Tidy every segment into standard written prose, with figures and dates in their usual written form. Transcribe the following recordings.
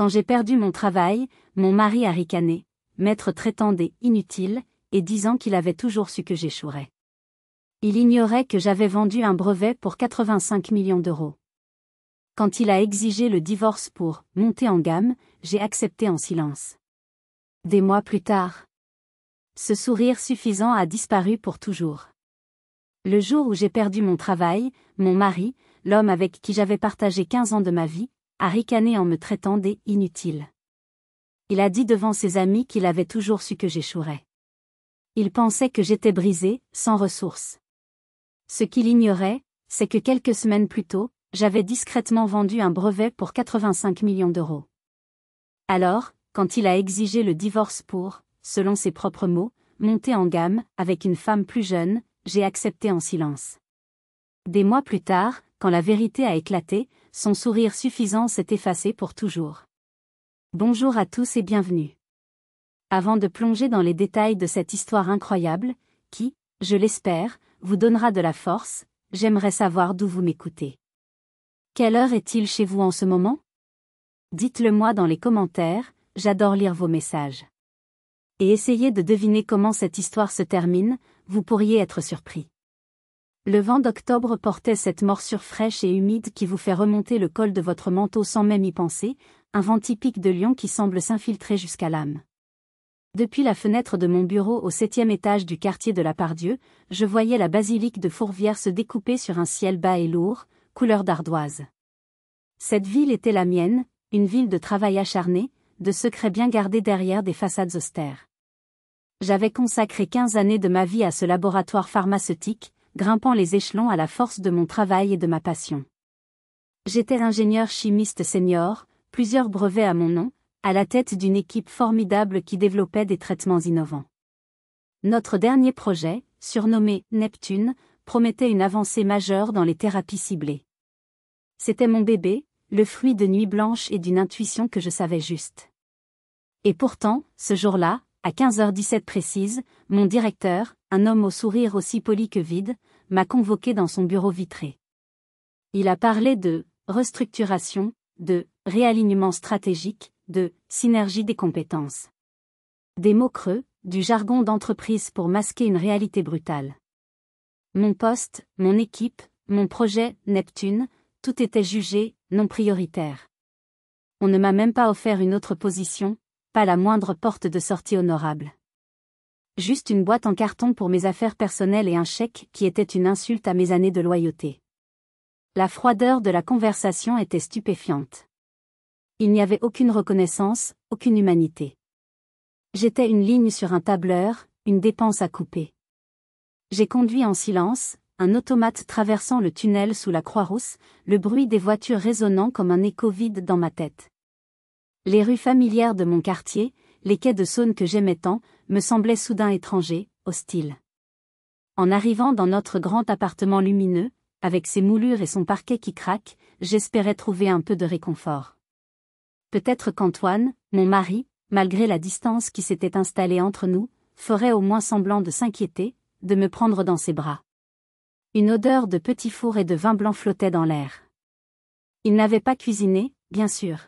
Quand j'ai perdu mon travail, mon mari a ricané, m'être traitant d'inutile, et disant qu'il avait toujours su que j'échouerais. Il ignorait que j'avais vendu un brevet pour 85 millions d'euros. Quand il a exigé le divorce pour « monter en gamme », j'ai accepté en silence. Des mois plus tard, ce sourire suffisant a disparu pour toujours. Le jour où j'ai perdu mon travail, mon mari, l'homme avec qui j'avais partagé 15 ans de ma vie, a ricané en me traitant d'inutile. Il a dit devant ses amis qu'il avait toujours su que j'échouerais. Il pensait que j'étais brisée, sans ressources. Ce qu'il ignorait, c'est que quelques semaines plus tôt, j'avais discrètement vendu un brevet pour 85 millions d'euros. Alors, quand il a exigé le divorce pour, selon ses propres mots, monter en gamme, avec une femme plus jeune, j'ai accepté en silence. Des mois plus tard, quand la vérité a éclaté, son sourire suffisant s'est effacé pour toujours. Bonjour à tous et bienvenue. Avant de plonger dans les détails de cette histoire incroyable, qui, je l'espère, vous donnera de la force, j'aimerais savoir d'où vous m'écoutez. Quelle heure est-il chez vous en ce moment? Dites-le moi dans les commentaires, j'adore lire vos messages. Et essayez de deviner comment cette histoire se termine, vous pourriez être surpris. Le vent d'octobre portait cette morsure fraîche et humide qui vous fait remonter le col de votre manteau sans même y penser, un vent typique de Lyon qui semble s'infiltrer jusqu'à l'âme. Depuis la fenêtre de mon bureau au 7e étage du quartier de la Pardieu, je voyais la basilique de Fourvière se découper sur un ciel bas et lourd, couleur d'ardoise. Cette ville était la mienne, une ville de travail acharné, de secrets bien gardés derrière des façades austères. J'avais consacré 15 années de ma vie à ce laboratoire pharmaceutique, grimpant les échelons à la force de mon travail et de ma passion. J'étais ingénieur chimiste senior, plusieurs brevets à mon nom, à la tête d'une équipe formidable qui développait des traitements innovants. Notre dernier projet, surnommé Neptune, promettait une avancée majeure dans les thérapies ciblées. C'était mon bébé, le fruit de nuits blanches et d'une intuition que je savais juste. Et pourtant, ce jour-là, à 15h17 précise, mon directeur, un homme au sourire aussi poli que vide, m'a convoqué dans son bureau vitré. Il a parlé de restructuration, de réalignement stratégique, de synergie des compétences. Des mots creux, du jargon d'entreprise pour masquer une réalité brutale. Mon poste, mon équipe, mon projet, Neptune, tout était jugé non prioritaire. On ne m'a même pas offert une autre position, pas la moindre porte de sortie honorable. Juste une boîte en carton pour mes affaires personnelles et un chèque qui était une insulte à mes années de loyauté. La froideur de la conversation était stupéfiante. Il n'y avait aucune reconnaissance, aucune humanité. J'étais une ligne sur un tableur, une dépense à couper. J'ai conduit en silence, un automate traversant le tunnel sous la Croix-Rousse, le bruit des voitures résonnant comme un écho vide dans ma tête. Les rues familières de mon quartier, les quais de Saône que j'aimais tant, me semblaient soudain étrangers, hostiles. En arrivant dans notre grand appartement lumineux, avec ses moulures et son parquet qui craque, j'espérais trouver un peu de réconfort. Peut-être qu'Antoine, mon mari, malgré la distance qui s'était installée entre nous, ferait au moins semblant de s'inquiéter, de me prendre dans ses bras. Une odeur de petit four et de vin blanc flottait dans l'air. Il n'avait pas cuisiné, bien sûr.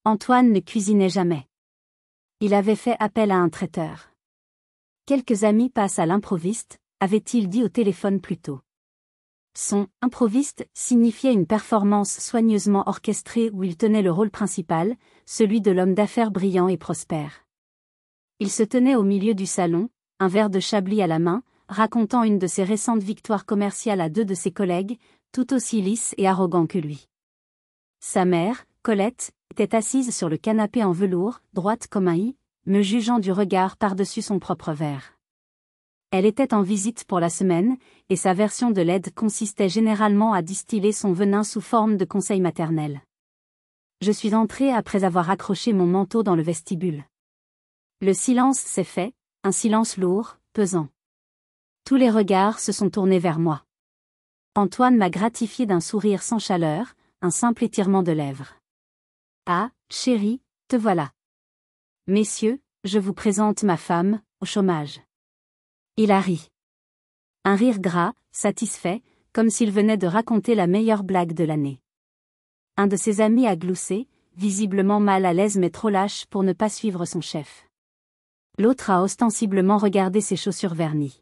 Antoine ne cuisinait jamais. Il avait fait appel à un traiteur. Quelques amis passent à l'improviste, avait-il dit au téléphone plus tôt. Son « improviste » signifiait une performance soigneusement orchestrée où il tenait le rôle principal, celui de l'homme d'affaires brillant et prospère. Il se tenait au milieu du salon, un verre de Chablis à la main, racontant une de ses récentes victoires commerciales à 2 de ses collègues, tout aussi lisses et arrogants que lui. Sa mère, Colette, était assise sur le canapé en velours, droite comme un i, me jugeant du regard par-dessus son propre verre. Elle était en visite pour la semaine, et sa version de l'aide consistait généralement à distiller son venin sous forme de conseils maternels. Je suis entrée après avoir accroché mon manteau dans le vestibule. Le silence s'est fait, un silence lourd, pesant. Tous les regards se sont tournés vers moi. Antoine m'a gratifié d'un sourire sans chaleur, un simple étirement de lèvres. « Ah, chérie, te voilà. Messieurs, je vous présente ma femme, au chômage. » Il a ri. Un rire gras, satisfait, comme s'il venait de raconter la meilleure blague de l'année. Un de ses amis a gloussé, visiblement mal à l'aise mais trop lâche pour ne pas suivre son chef. L'autre a ostensiblement regardé ses chaussures vernies.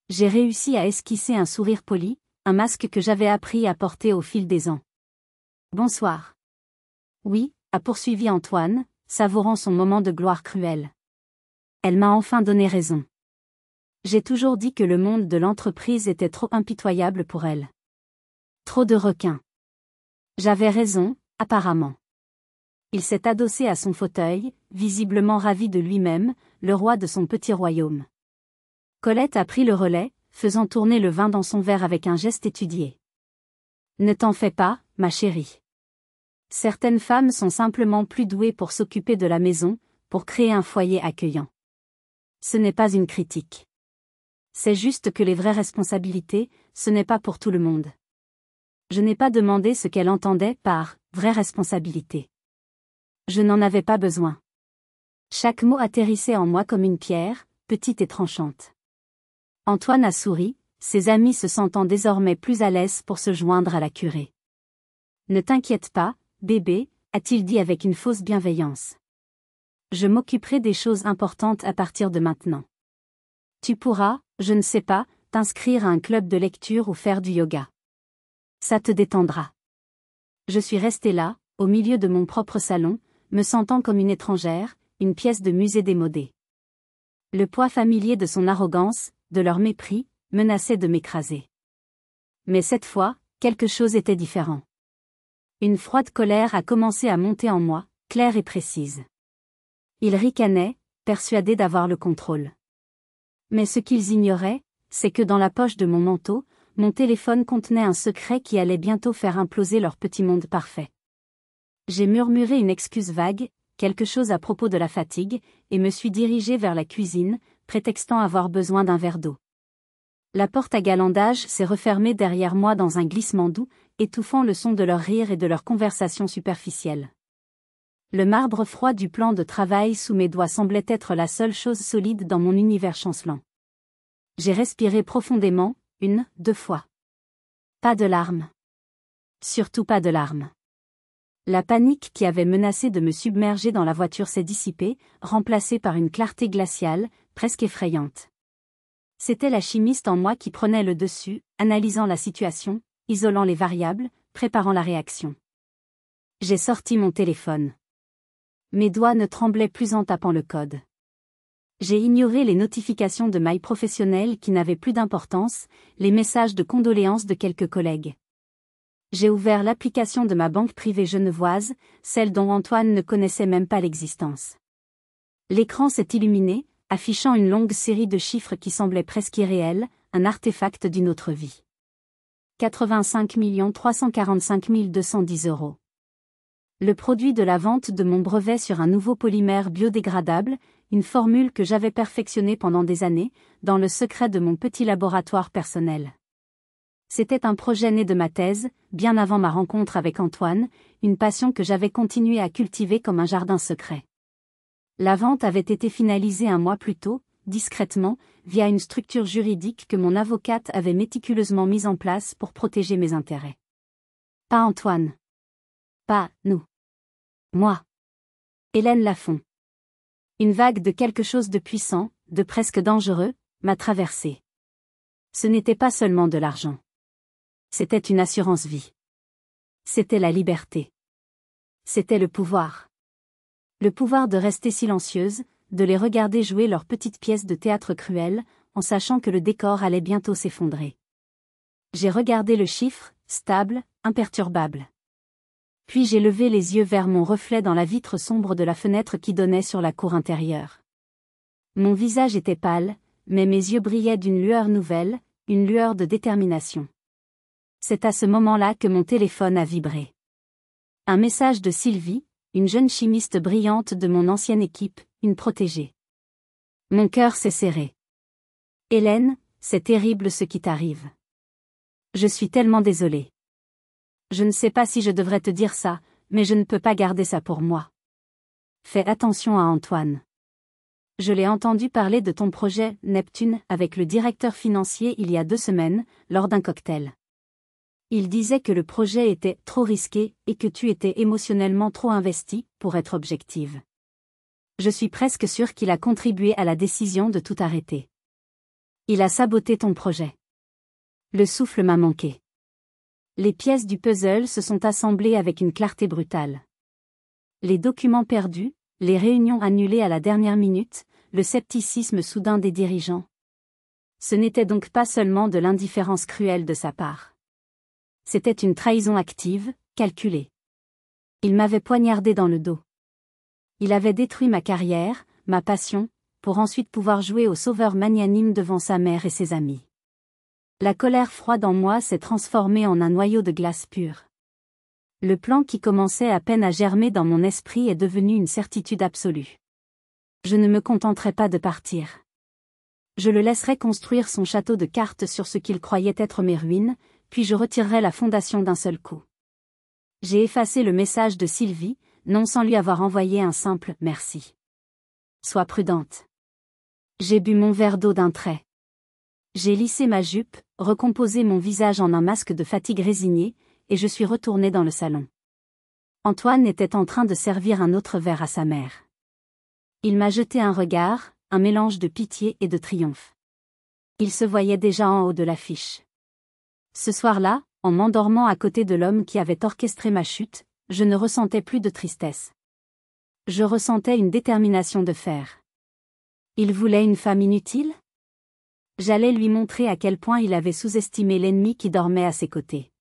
J'ai réussi à esquisser un sourire poli, un masque que j'avais appris à porter au fil des ans. Bonsoir. Oui, a poursuivi Antoine, savourant son moment de gloire cruelle. Elle m'a enfin donné raison. J'ai toujours dit que le monde de l'entreprise était trop impitoyable pour elle. Trop de requins. J'avais raison, apparemment. Il s'est adossé à son fauteuil, visiblement ravi de lui-même, le roi de son petit royaume. Colette a pris le relais, faisant tourner le vin dans son verre avec un geste étudié. Ne t'en fais pas, ma chérie. Certaines femmes sont simplement plus douées pour s'occuper de la maison, pour créer un foyer accueillant. Ce n'est pas une critique. C'est juste que les vraies responsabilités, ce n'est pas pour tout le monde. Je n'ai pas demandé ce qu'elle entendait par « vraie responsabilité ». Je n'en avais pas besoin. Chaque mot atterrissait en moi comme une pierre, petite et tranchante. Antoine a souri, ses amis se sentant désormais plus à l'aise pour se joindre à la curée. Ne t'inquiète pas, bébé, a-t-il dit avec une fausse bienveillance. Je m'occuperai des choses importantes à partir de maintenant. Tu pourras, je ne sais pas, t'inscrire à un club de lecture ou faire du yoga. Ça te détendra. Je suis restée là, au milieu de mon propre salon, me sentant comme une étrangère, une pièce de musée démodée. Le poids familier de son arrogance, de leur mépris, menaçait de m'écraser. Mais cette fois, quelque chose était différent. Une froide colère a commencé à monter en moi, claire et précise. Ils ricanaient, persuadés d'avoir le contrôle. Mais ce qu'ils ignoraient, c'est que dans la poche de mon manteau, mon téléphone contenait un secret qui allait bientôt faire imploser leur petit monde parfait. J'ai murmuré une excuse vague, quelque chose à propos de la fatigue, et me suis dirigée vers la cuisine, prétextant avoir besoin d'un verre d'eau. La porte à galandage s'est refermée derrière moi dans un glissement doux, étouffant le son de leur rire et de leur conversation superficielle. Le marbre froid du plan de travail sous mes doigts semblait être la seule chose solide dans mon univers chancelant. J'ai respiré profondément, 1, 2 fois. Pas de larmes. Surtout pas de larmes. La panique qui avait menacé de me submerger dans la voiture s'est dissipée, remplacée par une clarté glaciale, presque effrayante. C'était la chimiste en moi qui prenait le dessus, analysant la situation, isolant les variables, préparant la réaction. J'ai sorti mon téléphone. Mes doigts ne tremblaient plus en tapant le code. J'ai ignoré les notifications de mails professionnels qui n'avaient plus d'importance, les messages de condoléances de quelques collègues. J'ai ouvert l'application de ma banque privée genevoise, celle dont Antoine ne connaissait même pas l'existence. L'écran s'est illuminé, affichant une longue série de chiffres qui semblaient presque irréels, un artefact d'une autre vie. 85 345 210 €. Le produit de la vente de mon brevet sur un nouveau polymère biodégradable, une formule que j'avais perfectionnée pendant des années, dans le secret de mon petit laboratoire personnel. C'était un projet né de ma thèse, bien avant ma rencontre avec Antoine, une passion que j'avais continué à cultiver comme un jardin secret. La vente avait été finalisée un mois plus tôt, discrètement, via une structure juridique que mon avocate avait méticuleusement mise en place pour protéger mes intérêts. Pas Antoine. Pas nous. Moi. Hélène Lafont. Une vague de quelque chose de puissant, de presque dangereux, m'a traversée. Ce n'était pas seulement de l'argent. C'était une assurance vie. C'était la liberté. C'était le pouvoir. Le pouvoir de rester silencieuse, de les regarder jouer leur petite pièce de théâtre cruel, en sachant que le décor allait bientôt s'effondrer. J'ai regardé le chiffre, stable, imperturbable. Puis j'ai levé les yeux vers mon reflet dans la vitre sombre de la fenêtre qui donnait sur la cour intérieure. Mon visage était pâle, mais mes yeux brillaient d'une lueur nouvelle, une lueur de détermination. C'est à ce moment-là que mon téléphone a vibré. Un message de Sylvie, une jeune chimiste brillante de mon ancienne équipe, une protégée. Mon cœur s'est serré. Hélène, c'est terrible ce qui t'arrive. Je suis tellement désolée. Je ne sais pas si je devrais te dire ça, mais je ne peux pas garder ça pour moi. Fais attention à Antoine. Je l'ai entendu parler de ton projet Neptune avec le directeur financier il y a 2 semaines, lors d'un cocktail. Il disait que le projet était trop risqué et que tu étais émotionnellement trop investi, pour être objective. Je suis presque sûre qu'il a contribué à la décision de tout arrêter. Il a saboté ton projet. Le souffle m'a manqué. Les pièces du puzzle se sont assemblées avec une clarté brutale. Les documents perdus, les réunions annulées à la dernière minute, le scepticisme soudain des dirigeants. Ce n'était donc pas seulement de l'indifférence cruelle de sa part. C'était une trahison active, calculée. Il m'avait poignardé dans le dos. Il avait détruit ma carrière, ma passion, pour ensuite pouvoir jouer au sauveur magnanime devant sa mère et ses amis. La colère froide en moi s'est transformée en un noyau de glace pure. Le plan qui commençait à peine à germer dans mon esprit est devenu une certitude absolue. Je ne me contenterai pas de partir. Je le laisserai construire son château de cartes sur ce qu'il croyait être mes ruines, puis je retirerai la fondation d'un seul coup. J'ai effacé le message de Sylvie, non sans lui avoir envoyé un simple « merci ». Sois prudente. J'ai bu mon verre d'eau d'un trait. J'ai lissé ma jupe, recomposé mon visage en un masque de fatigue résignée, et je suis retournée dans le salon. Antoine était en train de servir un autre verre à sa mère. Il m'a jeté un regard, un mélange de pitié et de triomphe. Il se voyait déjà en haut de l'affiche. Ce soir-là, en m'endormant à côté de l'homme qui avait orchestré ma chute, je ne ressentais plus de tristesse. Je ressentais une détermination de fer. Il voulait une femme inutile ? J'allais lui montrer à quel point il avait sous-estimé l'ennemi qui dormait à ses côtés.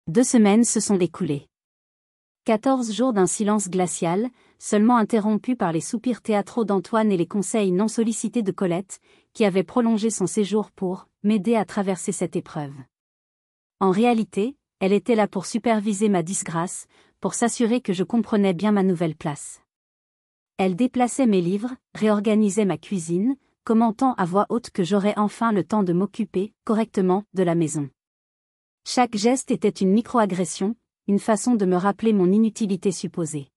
2 semaines se sont écoulées. 14 jours d'un silence glacial, seulement interrompu par les soupirs théâtraux d'Antoine et les conseils non sollicités de Colette, qui avait prolongé son séjour pour m'aider à traverser cette épreuve. En réalité, elle était là pour superviser ma disgrâce, pour s'assurer que je comprenais bien ma nouvelle place. Elle déplaçait mes livres, réorganisait ma cuisine, commentant à voix haute que j'aurais enfin le temps de m'occuper, correctement, de la maison. Chaque geste était une micro-agression, une façon de me rappeler mon inutilité supposée.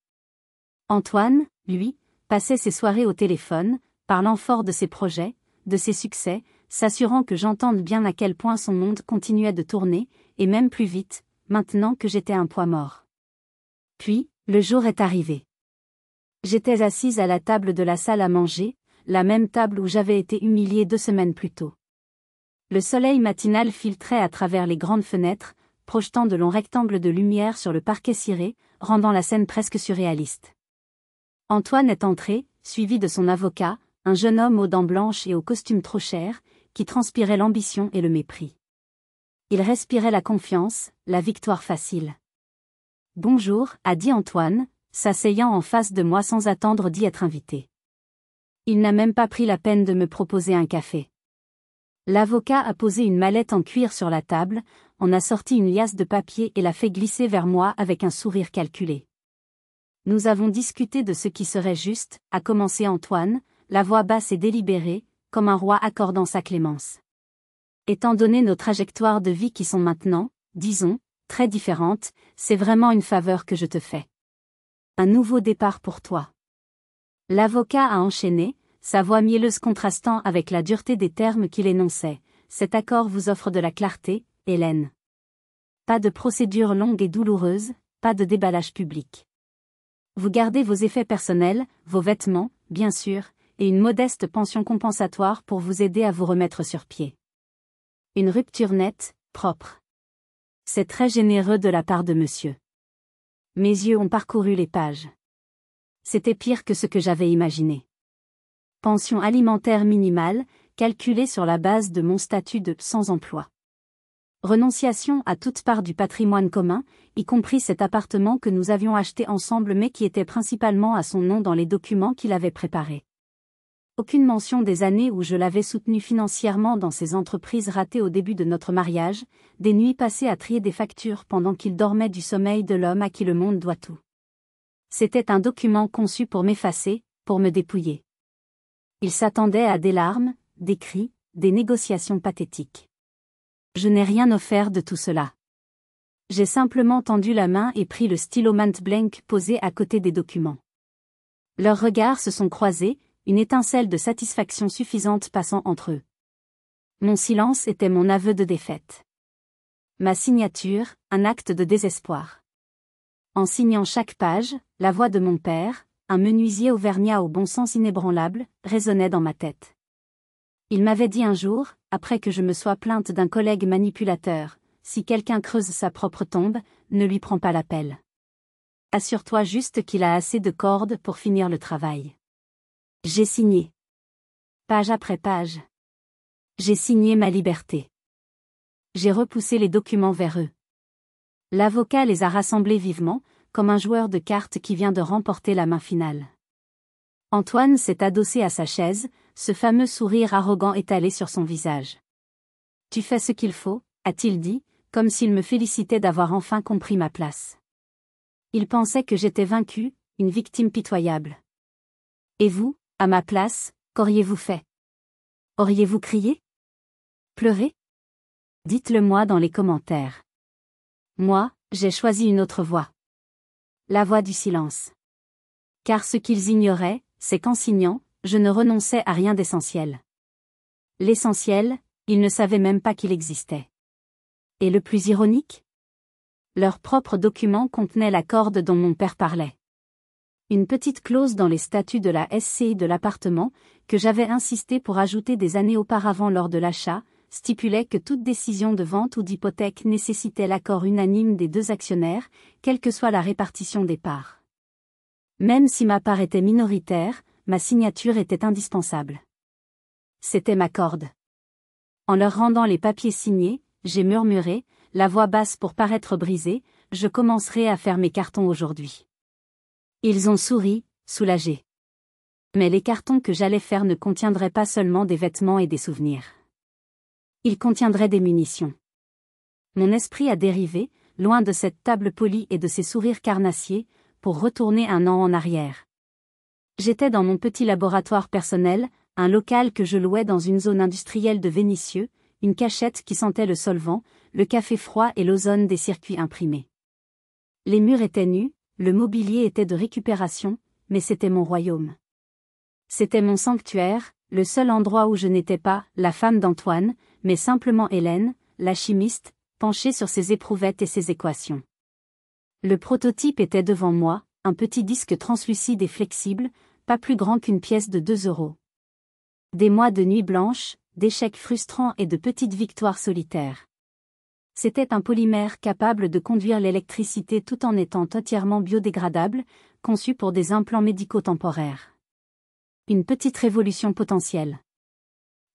Antoine, lui, passait ses soirées au téléphone, parlant fort de ses projets, de ses succès, s'assurant que j'entende bien à quel point son monde continuait de tourner, et même plus vite, maintenant que j'étais un poids mort. Puis, le jour est arrivé. J'étais assise à la table de la salle à manger, la même table où j'avais été humiliée 2 semaines plus tôt. Le soleil matinal filtrait à travers les grandes fenêtres, projetant de longs rectangles de lumière sur le parquet ciré, rendant la scène presque surréaliste. Antoine est entré, suivi de son avocat, un jeune homme aux dents blanches et au costume trop cher, qui transpirait l'ambition et le mépris. Il respirait la confiance, la victoire facile. « Bonjour », a dit Antoine, s'asseyant en face de moi sans attendre d'y être invité. Il n'a même pas pris la peine de me proposer un café. L'avocat a posé une mallette en cuir sur la table, en a sorti une liasse de papier et l'a fait glisser vers moi avec un sourire calculé. Nous avons discuté de ce qui serait juste, a commencé Antoine, la voix basse et délibérée, comme un roi accordant sa clémence. Étant donné nos trajectoires de vie qui sont maintenant, disons, très différentes, c'est vraiment une faveur que je te fais. Un nouveau départ pour toi. L'avocat a enchaîné, sa voix mielleuse contrastant avec la dureté des termes qu'il énonçait. Cet accord vous offre de la clarté, Hélène. Pas de procédure longue et douloureuse, pas de déballage public. Vous gardez vos effets personnels, vos vêtements, bien sûr, et une modeste pension compensatoire pour vous aider à vous remettre sur pied. Une rupture nette, propre. C'est très généreux de la part de monsieur. Mes yeux ont parcouru les pages. C'était pire que ce que j'avais imaginé. Pension alimentaire minimale, calculée sur la base de mon statut de sans-emploi. Renonciation à toute part du patrimoine commun, y compris cet appartement que nous avions acheté ensemble mais qui était principalement à son nom dans les documents qu'il avait préparés. Aucune mention des années où je l'avais soutenu financièrement dans ses entreprises ratées au début de notre mariage, des nuits passées à trier des factures pendant qu'il dormait du sommeil de l'homme à qui le monde doit tout. C'était un document conçu pour m'effacer, pour me dépouiller. Il s'attendait à des larmes, des cris, des négociations pathétiques. Je n'ai rien offert de tout cela. J'ai simplement tendu la main et pris le stylo Mont Blanc posé à côté des documents. Leurs regards se sont croisés, une étincelle de satisfaction suffisante passant entre eux. Mon silence était mon aveu de défaite. Ma signature, un acte de désespoir. En signant chaque page, la voix de mon père, un menuisier auvergnat au bon sens inébranlable, résonnait dans ma tête. Il m'avait dit un jour, après que je me sois plainte d'un collègue manipulateur, si quelqu'un creuse sa propre tombe, ne lui prends pas la pelle. Assure-toi juste qu'il a assez de cordes pour finir le travail. J'ai signé. Page après page. J'ai signé ma liberté. J'ai repoussé les documents vers eux. L'avocat les a rassemblés vivement, comme un joueur de cartes qui vient de remporter la main finale. Antoine s'est adossé à sa chaise, ce fameux sourire arrogant étalé sur son visage. « Tu fais ce qu'il faut », a-t-il dit, comme s'il me félicitait d'avoir enfin compris ma place. Il pensait que j'étais vaincu, une victime pitoyable. Et vous, à ma place, qu'auriez-vous fait? Auriez-vous crié? Pleuré? Dites-le moi dans les commentaires. Moi, j'ai choisi une autre voie. La voie du silence. Car ce qu'ils ignoraient, c'est qu'en signant, je ne renonçais à rien d'essentiel. L'essentiel, ils ne savaient même pas qu'il existait. Et le plus ironique? Leur propre document contenait la corde dont mon père parlait. Une petite clause dans les statuts de la SCI de l'appartement, que j'avais insisté pour ajouter des années auparavant lors de l'achat, stipulait que toute décision de vente ou d'hypothèque nécessitait l'accord unanime des deux actionnaires, quelle que soit la répartition des parts. Même si ma part était minoritaire, ma signature était indispensable. C'était ma corde. En leur rendant les papiers signés, j'ai murmuré, la voix basse pour paraître brisée, je commencerai à faire mes cartons aujourd'hui. Ils ont souri, soulagés. Mais les cartons que j'allais faire ne contiendraient pas seulement des vêtements et des souvenirs. Ils contiendraient des munitions. Mon esprit a dérivé, loin de cette table polie et de ces sourires carnassiers, pour retourner un an en arrière. J'étais dans mon petit laboratoire personnel, un local que je louais dans une zone industrielle de Vénissieux, une cachette qui sentait le solvant, le café froid et l'ozone des circuits imprimés. Les murs étaient nus, le mobilier était de récupération, mais c'était mon royaume. C'était mon sanctuaire, le seul endroit où je n'étais pas la femme d'Antoine, mais simplement Hélène, la chimiste, penchée sur ses éprouvettes et ses équations. Le prototype était devant moi, un petit disque translucide et flexible, pas plus grand qu'une pièce de 2 euros. Des mois de nuit blanche, d'échecs frustrants et de petites victoires solitaires. C'était un polymère capable de conduire l'électricité tout en étant entièrement biodégradable, conçu pour des implants médicaux temporaires. Une petite révolution potentielle.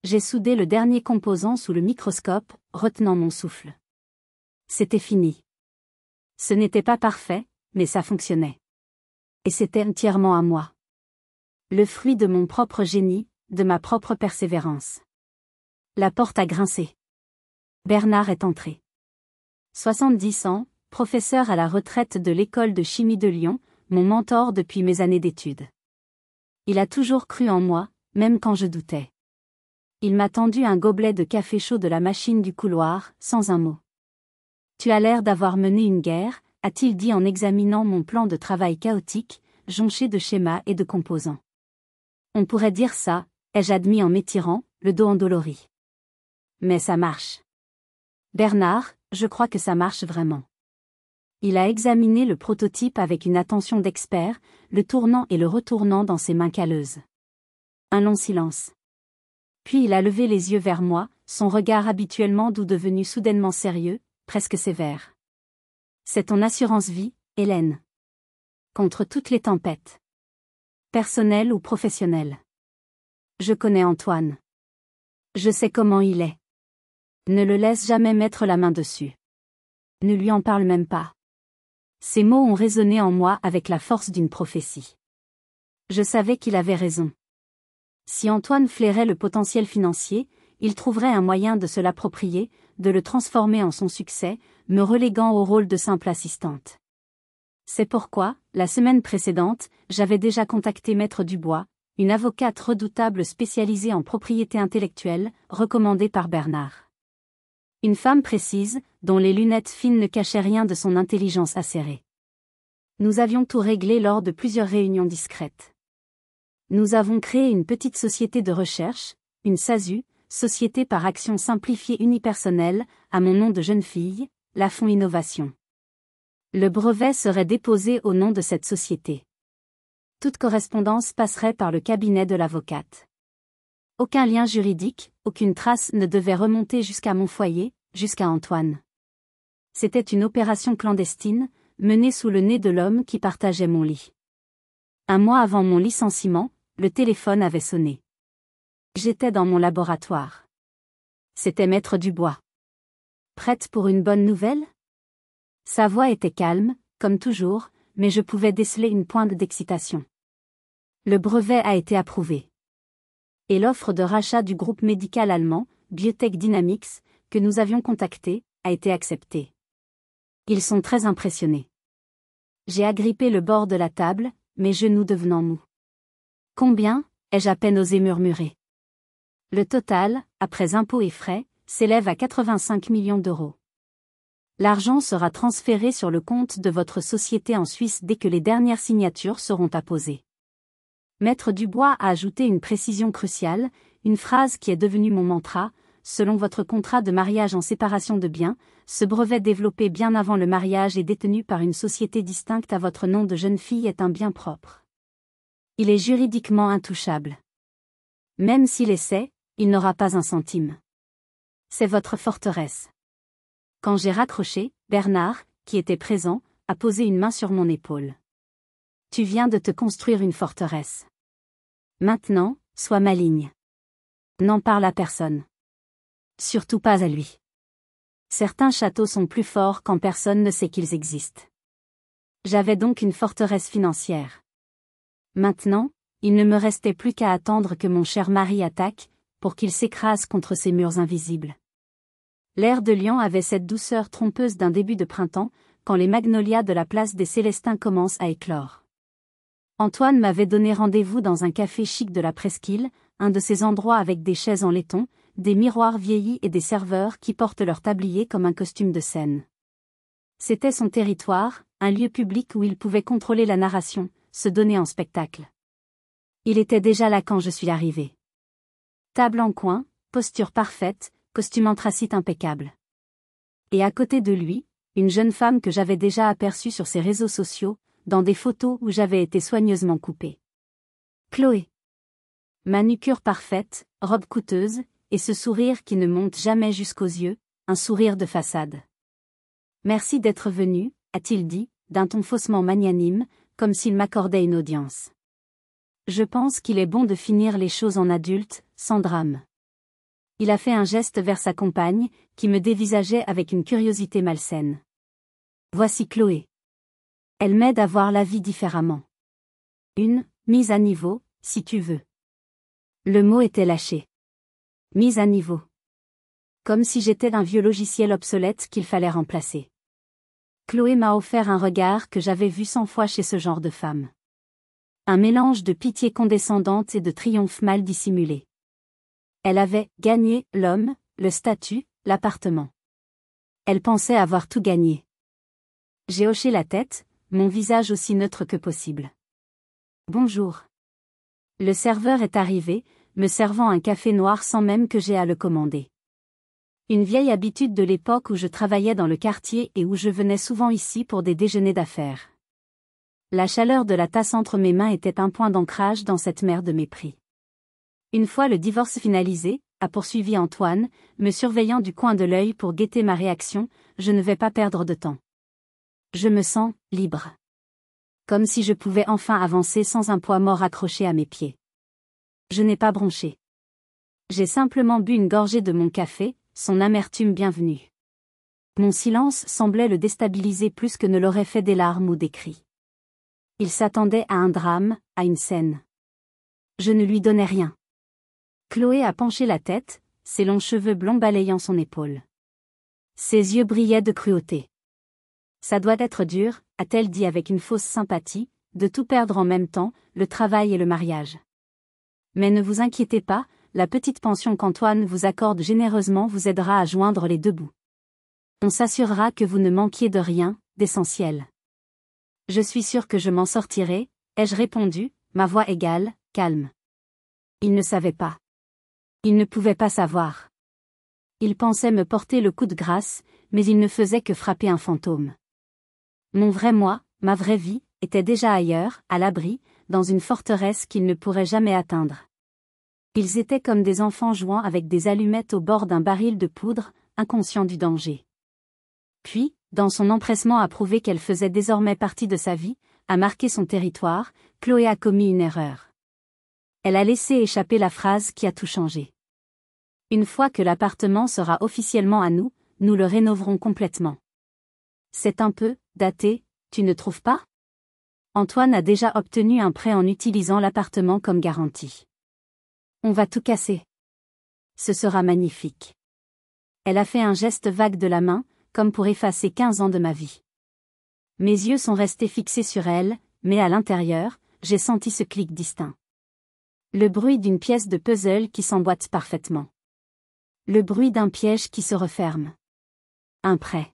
J'ai soudé le dernier composant sous le microscope, retenant mon souffle. C'était fini. Ce n'était pas parfait, mais ça fonctionnait. Et c'était entièrement à moi. Le fruit de mon propre génie, de ma propre persévérance. La porte a grincé. Bernard est entré. 70 ans, professeur à la retraite de l'école de chimie de Lyon, mon mentor depuis mes années d'études. Il a toujours cru en moi, même quand je doutais. Il m'a tendu un gobelet de café chaud de la machine du couloir, sans un mot. Tu as l'air d'avoir mené une guerre, a-t-il dit en examinant mon plan de travail chaotique, jonché de schémas et de composants. On pourrait dire ça, ai-je admis en m'étirant, le dos endolori. Mais ça marche. Bernard, je crois que ça marche vraiment. Il a examiné le prototype avec une attention d'expert, le tournant et le retournant dans ses mains calleuses. Un long silence. Puis il a levé les yeux vers moi, son regard habituellement doux devenu soudainement sérieux, presque sévère. C'est ton assurance vie, Hélène. Contre toutes les tempêtes. Personnelles ou professionnelles. Je connais Antoine. Je sais comment il est. Ne le laisse jamais mettre la main dessus. Ne lui en parle même pas. Ces mots ont résonné en moi avec la force d'une prophétie. Je savais qu'il avait raison. Si Antoine flairait le potentiel financier, il trouverait un moyen de se l'approprier, de le transformer en son succès, me reléguant au rôle de simple assistante. C'est pourquoi, la semaine précédente, j'avais déjà contacté Maître Dubois, une avocate redoutable spécialisée en propriété intellectuelle, recommandée par Bernard. Une femme précise, dont les lunettes fines ne cachaient rien de son intelligence acérée. Nous avions tout réglé lors de plusieurs réunions discrètes. Nous avons créé une petite société de recherche, une SASU, société par action simplifiée unipersonnelle, à mon nom de jeune fille, Lafond Innovation. Le brevet serait déposé au nom de cette société. Toute correspondance passerait par le cabinet de l'avocate. Aucun lien juridique, aucune trace ne devait remonter jusqu'à mon foyer, jusqu'à Antoine. C'était une opération clandestine, menée sous le nez de l'homme qui partageait mon lit. Un mois avant mon licenciement, le téléphone avait sonné. J'étais dans mon laboratoire. C'était Maître Dubois. Prête pour une bonne nouvelle? Sa voix était calme, comme toujours, mais je pouvais déceler une pointe d'excitation. Le brevet a été approuvé. Et l'offre de rachat du groupe médical allemand, Biotech Dynamics, que nous avions contacté, a été acceptée. Ils sont très impressionnés. J'ai agrippé le bord de la table, mes genoux devenant mous. Combien? Ai-je à peine osé murmurer. Le total, après impôts et frais, s'élève à 85 millions d'euros. L'argent sera transféré sur le compte de votre société en Suisse dès que les dernières signatures seront apposées. Maître Dubois a ajouté une précision cruciale, une phrase qui est devenue mon mantra: selon votre contrat de mariage en séparation de biens, ce brevet développé bien avant le mariage et détenu par une société distincte à votre nom de jeune fille est un bien propre. Il est juridiquement intouchable. Même s'il essaie, il n'aura pas un centime. C'est votre forteresse. Quand j'ai raccroché, Bernard, qui était présent, a posé une main sur mon épaule. Tu viens de te construire une forteresse. Maintenant, sois maligne. N'en parle à personne. Surtout pas à lui. Certains châteaux sont plus forts quand personne ne sait qu'ils existent. J'avais donc une forteresse financière. Maintenant, il ne me restait plus qu'à attendre que mon cher mari attaque, pour qu'il s'écrase contre ces murs invisibles. L'air de Lyon avait cette douceur trompeuse d'un début de printemps, quand les magnolias de la place des Célestins commencent à éclore. Antoine m'avait donné rendez-vous dans un café chic de la Presqu'île, un de ces endroits avec des chaises en laiton, des miroirs vieillis et des serveurs qui portent leur tablier comme un costume de scène. C'était son territoire, un lieu public où il pouvait contrôler la narration, se donner en spectacle. Il était déjà là quand je suis arrivé. Table en coin, posture parfaite, costume anthracite impeccable. Et à côté de lui, une jeune femme que j'avais déjà aperçue sur ses réseaux sociaux, dans des photos où j'avais été soigneusement coupée. Chloé. Manucure parfaite, robe coûteuse, et ce sourire qui ne monte jamais jusqu'aux yeux, un sourire de façade. Merci d'être venu, a-t-il dit, d'un ton faussement magnanime, comme s'il m'accordait une audience. Je pense qu'il est bon de finir les choses en adulte, sans drame. Il a fait un geste vers sa compagne, qui me dévisageait avec une curiosité malsaine. Voici Chloé. Elle m'aide à voir la vie différemment. Une mise à niveau, si tu veux. Le mot était lâché. Mise à niveau. Comme si j'étais un vieux logiciel obsolète qu'il fallait remplacer. Chloé m'a offert un regard que j'avais vu 100 fois chez ce genre de femme. Un mélange de pitié condescendante et de triomphe mal dissimulé. Elle avait gagné l'homme, le statut, l'appartement. Elle pensait avoir tout gagné. J'ai hoché la tête, mon visage aussi neutre que possible. Bonjour. Le serveur est arrivé, me servant un café noir sans même que j'aie à le commander. Une vieille habitude de l'époque où je travaillais dans le quartier et où je venais souvent ici pour des déjeuners d'affaires. La chaleur de la tasse entre mes mains était un point d'ancrage dans cette mer de mépris. Une fois le divorce finalisé, a poursuivi Antoine, me surveillant du coin de l'œil pour guetter ma réaction, je ne vais pas perdre de temps. Je me sens libre. Comme si je pouvais enfin avancer sans un poids mort accroché à mes pieds. Je n'ai pas bronché. J'ai simplement bu une gorgée de mon café, son amertume bienvenue. Mon silence semblait le déstabiliser plus que ne l'auraient fait des larmes ou des cris. Il s'attendait à un drame, à une scène. Je ne lui donnais rien. Chloé a penché la tête, ses longs cheveux blonds balayant son épaule. Ses yeux brillaient de cruauté. Ça doit être dur, a-t-elle dit avec une fausse sympathie, de tout perdre en même temps, le travail et le mariage. Mais ne vous inquiétez pas, la petite pension qu'Antoine vous accorde généreusement vous aidera à joindre les deux bouts. On s'assurera que vous ne manquiez de rien, d'essentiel. Je suis sûre que je m'en sortirai, ai-je répondu, ma voix égale, calme. Il ne savait pas. Il ne pouvait pas savoir. Il pensait me porter le coup de grâce, mais il ne faisait que frapper un fantôme. Mon vrai moi, ma vraie vie, était déjà ailleurs, à l'abri, dans une forteresse qu'ils ne pourraient jamais atteindre. Ils étaient comme des enfants jouant avec des allumettes au bord d'un baril de poudre, inconscients du danger. Puis, dans son empressement à prouver qu'elle faisait désormais partie de sa vie, à marquer son territoire, Chloé a commis une erreur. Elle a laissé échapper la phrase qui a tout changé. Une fois que l'appartement sera officiellement à nous, nous le rénoverons complètement. C'est un peu daté, tu ne trouves pas? Antoine a déjà obtenu un prêt en utilisant l'appartement comme garantie. On va tout casser. Ce sera magnifique. Elle a fait un geste vague de la main, comme pour effacer 15 ans de ma vie. Mes yeux sont restés fixés sur elle, mais à l'intérieur, j'ai senti ce clic distinct. Le bruit d'une pièce de puzzle qui s'emboîte parfaitement. Le bruit d'un piège qui se referme. Un prêt.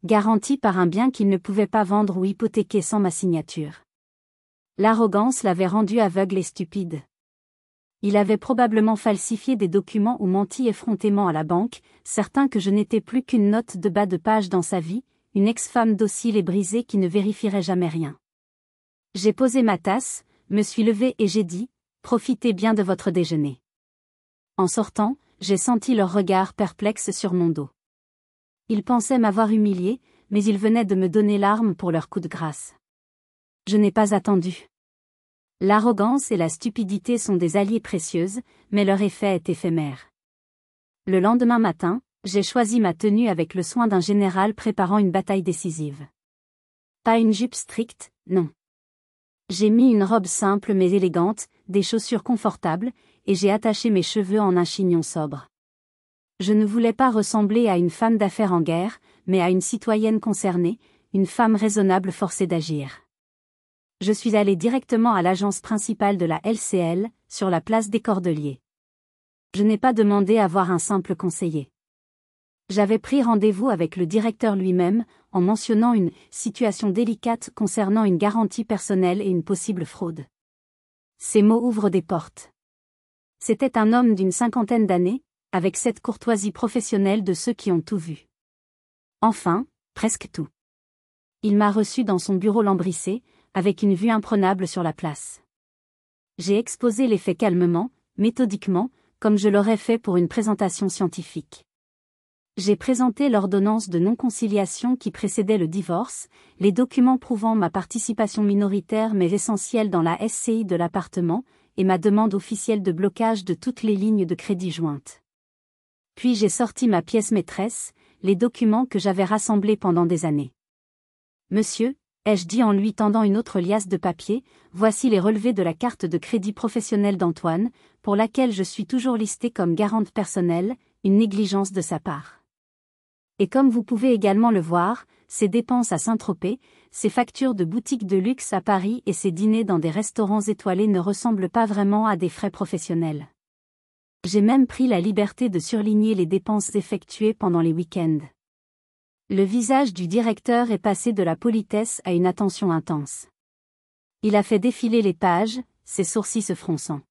Garanti par un bien qu'il ne pouvait pas vendre ou hypothéquer sans ma signature. L'arrogance l'avait rendu aveugle et stupide. Il avait probablement falsifié des documents ou menti effrontément à la banque, certain que je n'étais plus qu'une note de bas de page dans sa vie, une ex-femme docile et brisée qui ne vérifierait jamais rien. J'ai posé ma tasse, me suis levée et j'ai dit, profitez bien de votre déjeuner. En sortant, j'ai senti leur regard perplexe sur mon dos. Ils pensaient m'avoir humilié, mais ils venaient de me donner l'arme pour leur coup de grâce. Je n'ai pas attendu. L'arrogance et la stupidité sont des alliés précieuses, mais leur effet est éphémère. Le lendemain matin, j'ai choisi ma tenue avec le soin d'un général préparant une bataille décisive. Pas une jupe stricte, non. J'ai mis une robe simple mais élégante, des chaussures confortables, et j'ai attaché mes cheveux en un chignon sobre. Je ne voulais pas ressembler à une femme d'affaires en guerre, mais à une citoyenne concernée, une femme raisonnable forcée d'agir. Je suis allée directement à l'agence principale de la LCL, sur la place des Cordeliers. Je n'ai pas demandé à voir un simple conseiller. J'avais pris rendez-vous avec le directeur lui-même, en mentionnant une situation délicate concernant une garantie personnelle et une possible fraude. Ces mots ouvrent des portes. C'était un homme d'une 50aine d'années, avec cette courtoisie professionnelle de ceux qui ont tout vu. Enfin, presque tout. Il m'a reçu dans son bureau lambrissé, avec une vue imprenable sur la place. J'ai exposé les faits calmement, méthodiquement, comme je l'aurais fait pour une présentation scientifique. J'ai présenté l'ordonnance de non-conciliation qui précédait le divorce, les documents prouvant ma participation minoritaire mais essentielle dans la SCI de l'appartement, et ma demande officielle de blocage de toutes les lignes de crédit jointes. Puis j'ai sorti ma pièce maîtresse, les documents que j'avais rassemblés pendant des années. Monsieur, ai-je dit en lui tendant une autre liasse de papier, voici les relevés de la carte de crédit professionnelle d'Antoine, pour laquelle je suis toujours listée comme garante personnelle, une négligence de sa part. Et comme vous pouvez également le voir, ses dépenses à Saint-Tropez, ses factures de boutiques de luxe à Paris et ses dîners dans des restaurants étoilés ne ressemblent pas vraiment à des frais professionnels. J'ai même pris la liberté de surligner les dépenses effectuées pendant les week-ends. Le visage du directeur est passé de la politesse à une attention intense. Il a fait défiler les pages, ses sourcils se fronçant.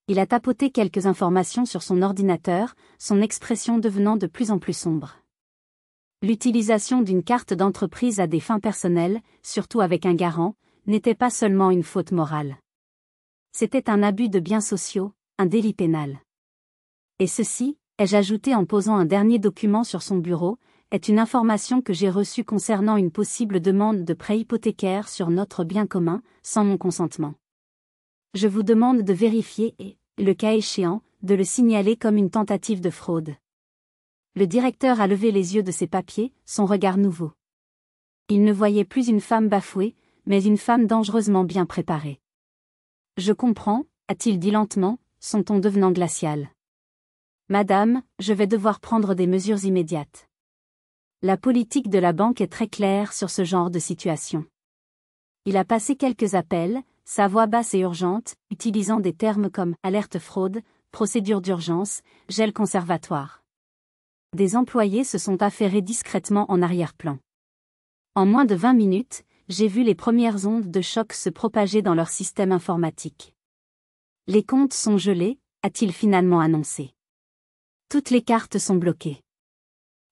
Il a tapoté quelques informations sur son ordinateur, son expression devenant de plus en plus sombre. L'utilisation d'une carte d'entreprise à des fins personnelles, surtout avec un garant, n'était pas seulement une faute morale. C'était un abus de biens sociaux, un délit pénal. Et ceci, ai-je ajouté en posant un dernier document sur son bureau, est une information que j'ai reçue concernant une possible demande de prêt hypothécaire sur notre bien commun, sans mon consentement. Je vous demande de vérifier et, le cas échéant, de le signaler comme une tentative de fraude. Le directeur a levé les yeux de ses papiers, son regard nouveau. Il ne voyait plus une femme bafouée, mais une femme dangereusement bien préparée. Je comprends, a-t-il dit lentement, son ton devenant glacial. Madame, je vais devoir prendre des mesures immédiates. La politique de la banque est très claire sur ce genre de situation. Il a passé quelques appels, sa voix basse et urgente, utilisant des termes comme alerte fraude, procédure d'urgence, gel conservatoire. Des employés se sont affairés discrètement en arrière-plan. En moins de 20 minutes, j'ai vu les premières ondes de choc se propager dans leur système informatique. Les comptes sont gelés, a-t-il finalement annoncé. Toutes les cartes sont bloquées.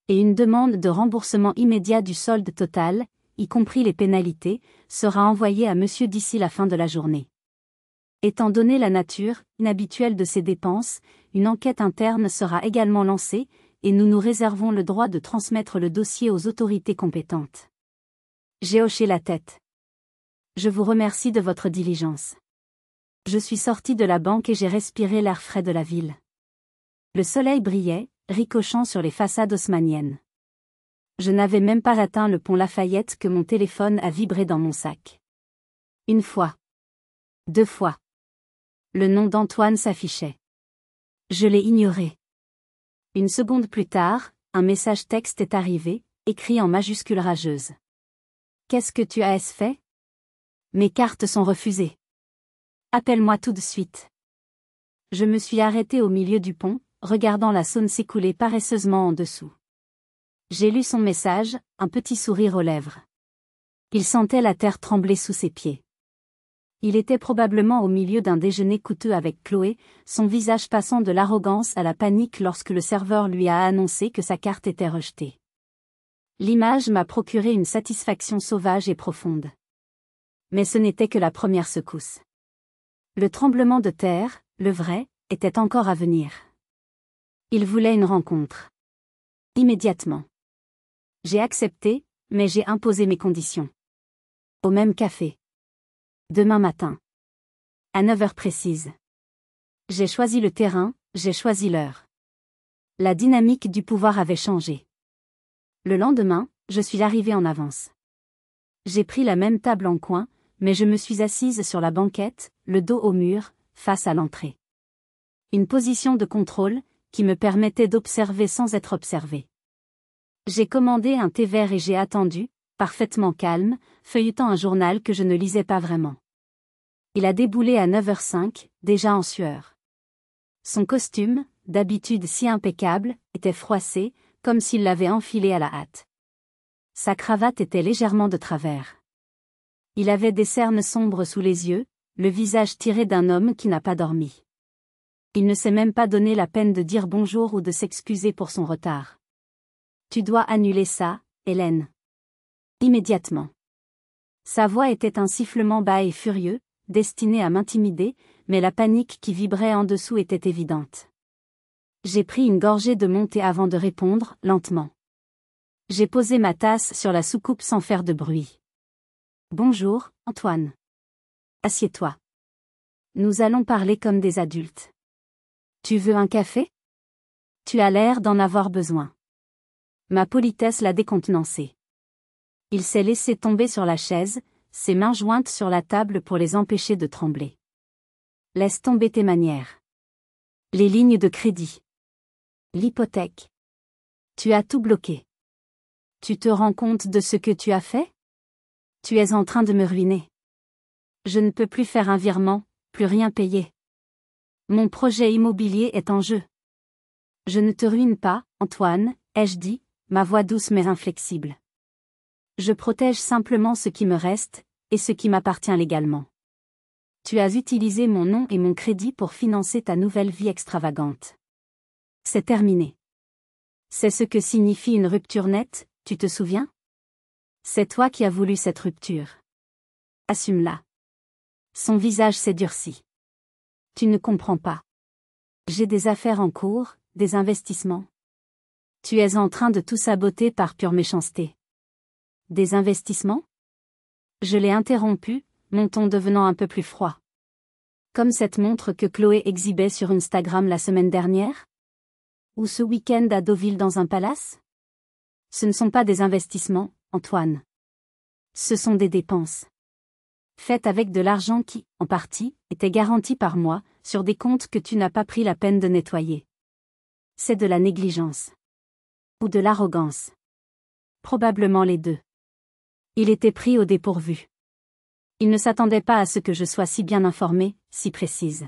Et une demande de remboursement immédiat du solde total, y compris les pénalités, sera envoyée à monsieur d'ici la fin de la journée. Étant donné la nature inhabituelle de ces dépenses, une enquête interne sera également lancée, et nous nous réservons le droit de transmettre le dossier aux autorités compétentes. J'ai hoché la tête. Je vous remercie de votre diligence. Je suis sorti de la banque et j'ai respiré l'air frais de la ville. Le soleil brillait, ricochant sur les façades haussmanniennes. Je n'avais même pas atteint le pont Lafayette que mon téléphone a vibré dans mon sac. Une fois. 2 fois. Le nom d'Antoine s'affichait. Je l'ai ignoré. Une seconde plus tard, un message texte est arrivé, écrit en majuscules rageuses. Qu'est-ce que tu as fait? Mes cartes sont refusées. Appelle-moi tout de suite. Je me suis arrêté au milieu du pont, regardant la Saône s'écouler paresseusement en dessous. J'ai lu son message, un petit sourire aux lèvres. Il sentait la terre trembler sous ses pieds. Il était probablement au milieu d'un déjeuner coûteux avec Chloé, son visage passant de l'arrogance à la panique lorsque le serveur lui a annoncé que sa carte était rejetée. L'image m'a procuré une satisfaction sauvage et profonde. Mais ce n'était que la première secousse. Le tremblement de terre, le vrai, était encore à venir. Il voulait une rencontre. Immédiatement. J'ai accepté, mais j'ai imposé mes conditions. Au même café. Demain matin. À 9 heures précises. J'ai choisi le terrain, j'ai choisi l'heure. La dynamique du pouvoir avait changé. Le lendemain, je suis arrivé en avance. J'ai pris la même table en coin, mais je me suis assise sur la banquette, le dos au mur, face à l'entrée. Une position de contrôle, qui me permettait d'observer sans être observé. J'ai commandé un thé vert et j'ai attendu, parfaitement calme, feuilletant un journal que je ne lisais pas vraiment. Il a déboulé à 9h05, déjà en sueur. Son costume, d'habitude si impeccable, était froissé, comme s'il l'avait enfilé à la hâte. Sa cravate était légèrement de travers. Il avait des cernes sombres sous les yeux, le visage tiré d'un homme qui n'a pas dormi. Il ne s'est même pas donné la peine de dire bonjour ou de s'excuser pour son retard. Tu dois annuler ça, Hélène. Immédiatement. Sa voix était un sifflement bas et furieux, destiné à m'intimider, mais la panique qui vibrait en dessous était évidente. J'ai pris une gorgée de mon thé avant de répondre, lentement. J'ai posé ma tasse sur la soucoupe sans faire de bruit. Bonjour, Antoine. Assieds-toi. Nous allons parler comme des adultes. Tu veux un café? Tu as l'air d'en avoir besoin. Ma politesse l'a décontenancé. Il s'est laissé tomber sur la chaise, ses mains jointes sur la table pour les empêcher de trembler. Laisse tomber tes manières. Les lignes de crédit. L'hypothèque. Tu as tout bloqué. Tu te rends compte de ce que tu as fait? Tu es en train de me ruiner. Je ne peux plus faire un virement, plus rien payer. Mon projet immobilier est en jeu. Je ne te ruine pas, Antoine, ai-je dit, ma voix douce mais inflexible. Je protège simplement ce qui me reste, et ce qui m'appartient légalement. Tu as utilisé mon nom et mon crédit pour financer ta nouvelle vie extravagante. C'est terminé. C'est ce que signifie une rupture nette, tu te souviens? C'est toi qui as voulu cette rupture. Assume-la. Son visage s'est durci. Tu ne comprends pas. J'ai des affaires en cours, des investissements. Tu es en train de tout saboter par pure méchanceté. Des investissements? Je l'ai interrompu, mon ton devenant un peu plus froid. Comme cette montre que Chloé exhibait sur Instagram la semaine dernière? Ou ce week-end à Deauville dans un palace? Ce ne sont pas des investissements, Antoine. Ce sont des dépenses. Faites avec de l'argent qui, en partie, était garanti par moi, sur des comptes que tu n'as pas pris la peine de nettoyer. C'est de la négligence. Ou de l'arrogance. Probablement les deux. Il était pris au dépourvu. Il ne s'attendait pas à ce que je sois si bien informée, si précise.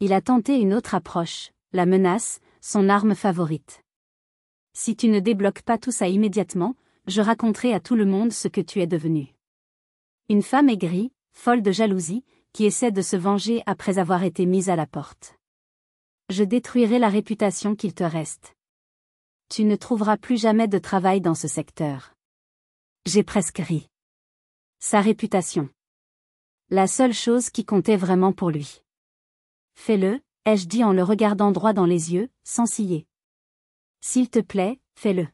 Il a tenté une autre approche, la menace, son arme favorite. Si tu ne débloques pas tout ça immédiatement, je raconterai à tout le monde ce que tu es devenu. Une femme aigrie, folle de jalousie, qui essaie de se venger après avoir été mise à la porte. Je détruirai la réputation qu'il te reste. Tu ne trouveras plus jamais de travail dans ce secteur. J'ai presque ri. Sa réputation. La seule chose qui comptait vraiment pour lui. Fais-le, ai-je dit en le regardant droit dans les yeux, sans ciller. S'il te plaît, fais-le.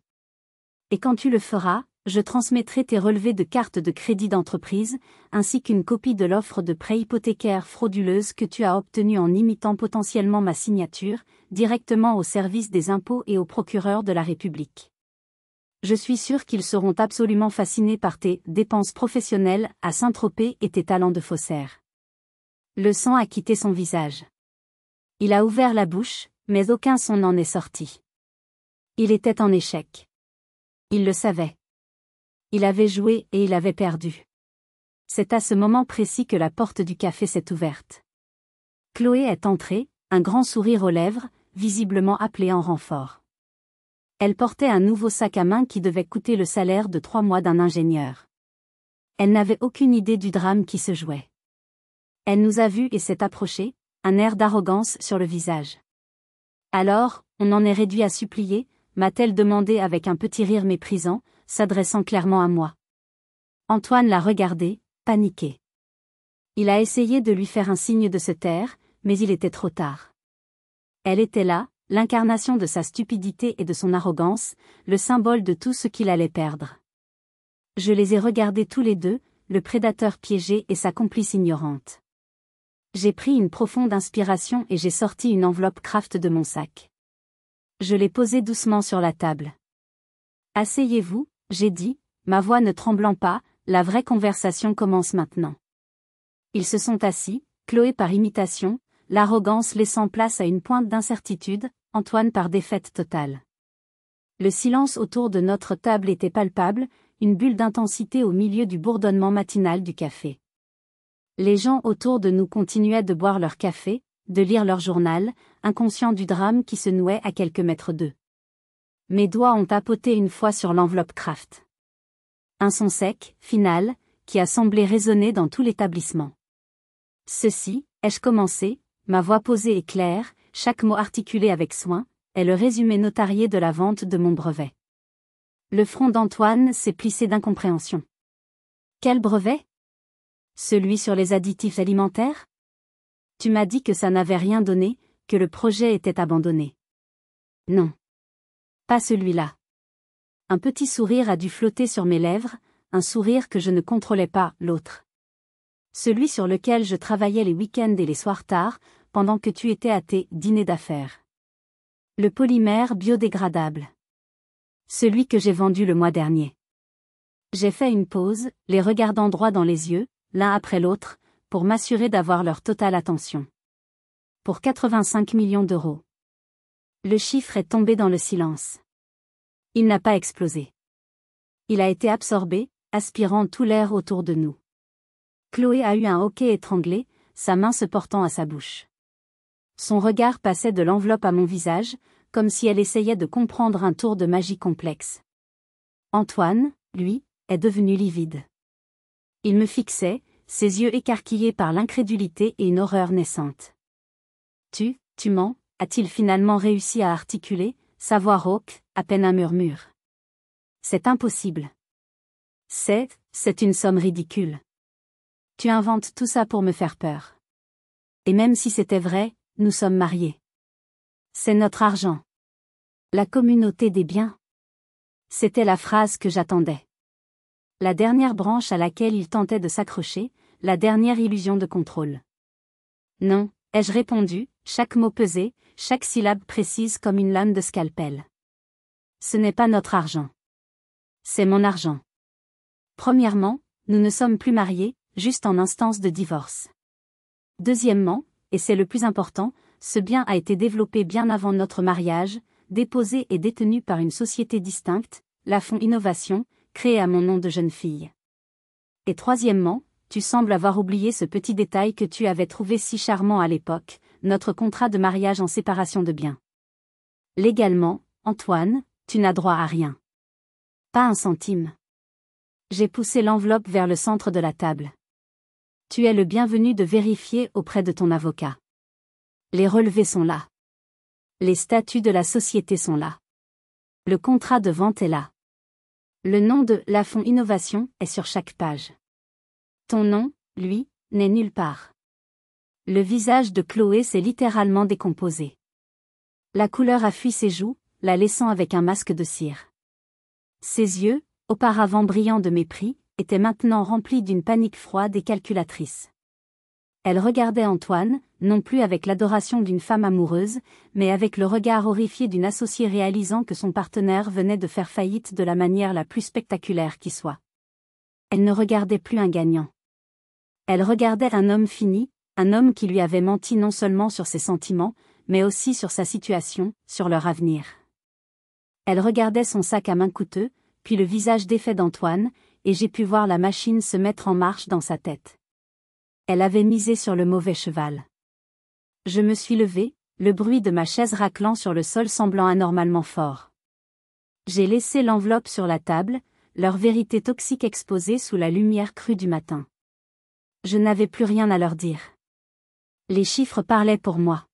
Et quand tu le feras, je transmettrai tes relevés de carte de crédit d'entreprise, ainsi qu'une copie de l'offre de prêt hypothécaire frauduleuse que tu as obtenue en imitant potentiellement ma signature, directement au service des impôts et au procureur de la République. Je suis sûr qu'ils seront absolument fascinés par tes dépenses professionnelles à Saint-Tropez et tes talents de faussaire. Le sang a quitté son visage. Il a ouvert la bouche, mais aucun son n'en est sorti. Il était en échec. Il le savait. Il avait joué et il avait perdu. C'est à ce moment précis que la porte du café s'est ouverte. Chloé est entrée, un grand sourire aux lèvres, visiblement appelée en renfort. Elle portait un nouveau sac à main qui devait coûter le salaire de 3 mois d'un ingénieur. Elle n'avait aucune idée du drame qui se jouait. Elle nous a vus et s'est approchée, un air d'arrogance sur le visage. Alors, on en est réduit à supplier, m'a-t-elle demandé avec un petit rire méprisant, s'adressant clairement à moi. Antoine l'a regardé, paniqué. Il a essayé de lui faire un signe de se taire, mais il était trop tard. Elle était là, l'incarnation de sa stupidité et de son arrogance, le symbole de tout ce qu'il allait perdre. Je les ai regardés tous les deux, le prédateur piégé et sa complice ignorante. J'ai pris une profonde inspiration et j'ai sorti une enveloppe Kraft de mon sac. Je l'ai posée doucement sur la table. Asseyez-vous, j'ai dit, ma voix ne tremblant pas, la vraie conversation commence maintenant. Ils se sont assis, Chloé par imitation, l'arrogance laissant place à une pointe d'incertitude, Antoine par défaite totale. Le silence autour de notre table était palpable, une bulle d'intensité au milieu du bourdonnement matinal du café. Les gens autour de nous continuaient de boire leur café, de lire leur journal, inconscients du drame qui se nouait à quelques mètres d'eux. Mes doigts ont tapoté une fois sur l'enveloppe Kraft. Un son sec, final, qui a semblé résonner dans tout l'établissement. Ceci, ai-je commencé, ma voix posée et claire, chaque mot articulé avec soin, est le résumé notarié de la vente de mon brevet. Le front d'Antoine s'est plissé d'incompréhension. Quel brevet? Celui sur les additifs alimentaires? Tu m'as dit que ça n'avait rien donné, que le projet était abandonné. Non. Pas celui-là. Un petit sourire a dû flotter sur mes lèvres, un sourire que je ne contrôlais pas, l'autre. Celui sur lequel je travaillais les week-ends et les soirs tard, pendant que tu étais à tes dîners d'affaires. Le polymère biodégradable. Celui que j'ai vendu le mois dernier. J'ai fait une pause, les regardant droit dans les yeux, l'un après l'autre, pour m'assurer d'avoir leur totale attention. Pour 85 millions d'euros. Le chiffre est tombé dans le silence. Il n'a pas explosé. Il a été absorbé, aspirant tout l'air autour de nous. Chloé a eu un hoquet étranglé, sa main se portant à sa bouche. Son regard passait de l'enveloppe à mon visage, comme si elle essayait de comprendre un tour de magie complexe. Antoine, lui, est devenu livide. Il me fixait, ses yeux écarquillés par l'incrédulité et une horreur naissante. Tu mens, a-t-il finalement réussi à articuler, sa voix rauque, à peine un murmure. C'est impossible. C'est une somme ridicule. Tu inventes tout ça pour me faire peur. Et même si c'était vrai, nous sommes mariés. C'est notre argent. La communauté des biens. C'était la phrase que j'attendais. La dernière branche à laquelle il tentait de s'accrocher, la dernière illusion de contrôle. Non, ai-je répondu, chaque mot pesé, chaque syllabe précise comme une lame de scalpel. Ce n'est pas notre argent. C'est mon argent. Premièrement, nous ne sommes plus mariés, juste en instance de divorce. Deuxièmement, et c'est le plus important, ce bien a été développé bien avant notre mariage, déposé et détenu par une société distincte, la Fonds Innovation, créée à mon nom de jeune fille. Et troisièmement, tu sembles avoir oublié ce petit détail que tu avais trouvé si charmant à l'époque, notre contrat de mariage en séparation de biens. Légalement, Antoine, tu n'as droit à rien. Pas un centime. J'ai poussé l'enveloppe vers le centre de la table. Tu es le bienvenu de vérifier auprès de ton avocat. Les relevés sont là. Les statuts de la société sont là. Le contrat de vente est là. Le nom de Lafond Innovation est sur chaque page. Ton nom, lui, n'est nulle part. Le visage de Chloé s'est littéralement décomposé. La couleur a fui ses joues, la laissant avec un masque de cire. Ses yeux, auparavant brillants de mépris, étaient maintenant remplis d'une panique froide et calculatrice. Elle regardait Antoine, non plus avec l'adoration d'une femme amoureuse, mais avec le regard horrifié d'une associée réalisant que son partenaire venait de faire faillite de la manière la plus spectaculaire qui soit. Elle ne regardait plus un gagnant. Elle regardait un homme fini, un homme qui lui avait menti non seulement sur ses sentiments, mais aussi sur sa situation, sur leur avenir. Elle regardait son sac à main coûteux, puis le visage défait d'Antoine, et j'ai pu voir la machine se mettre en marche dans sa tête. Elle avait misé sur le mauvais cheval. Je me suis levée, le bruit de ma chaise raclant sur le sol semblant anormalement fort. J'ai laissé l'enveloppe sur la table, leur vérité toxique exposée sous la lumière crue du matin. Je n'avais plus rien à leur dire. Les chiffres parlaient pour moi.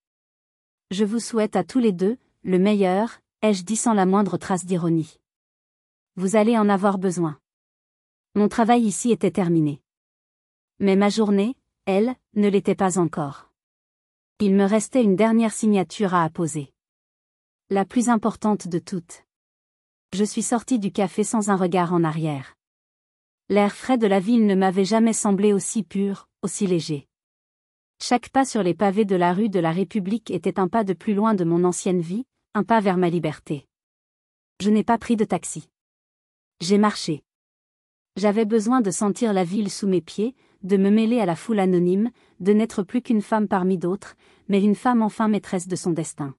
Je vous souhaite à tous les deux, le meilleur, ai-je dit sans la moindre trace d'ironie. Vous allez en avoir besoin. Mon travail ici était terminé. Mais ma journée, elle, ne l'était pas encore. Il me restait une dernière signature à apposer. La plus importante de toutes. Je suis sortie du café sans un regard en arrière. L'air frais de la ville ne m'avait jamais semblé aussi pur, aussi léger. Chaque pas sur les pavés de la rue de la République était un pas de plus loin de mon ancienne vie, un pas vers ma liberté. Je n'ai pas pris de taxi. J'ai marché. J'avais besoin de sentir la ville sous mes pieds, de me mêler à la foule anonyme, de n'être plus qu'une femme parmi d'autres, mais une femme enfin maîtresse de son destin.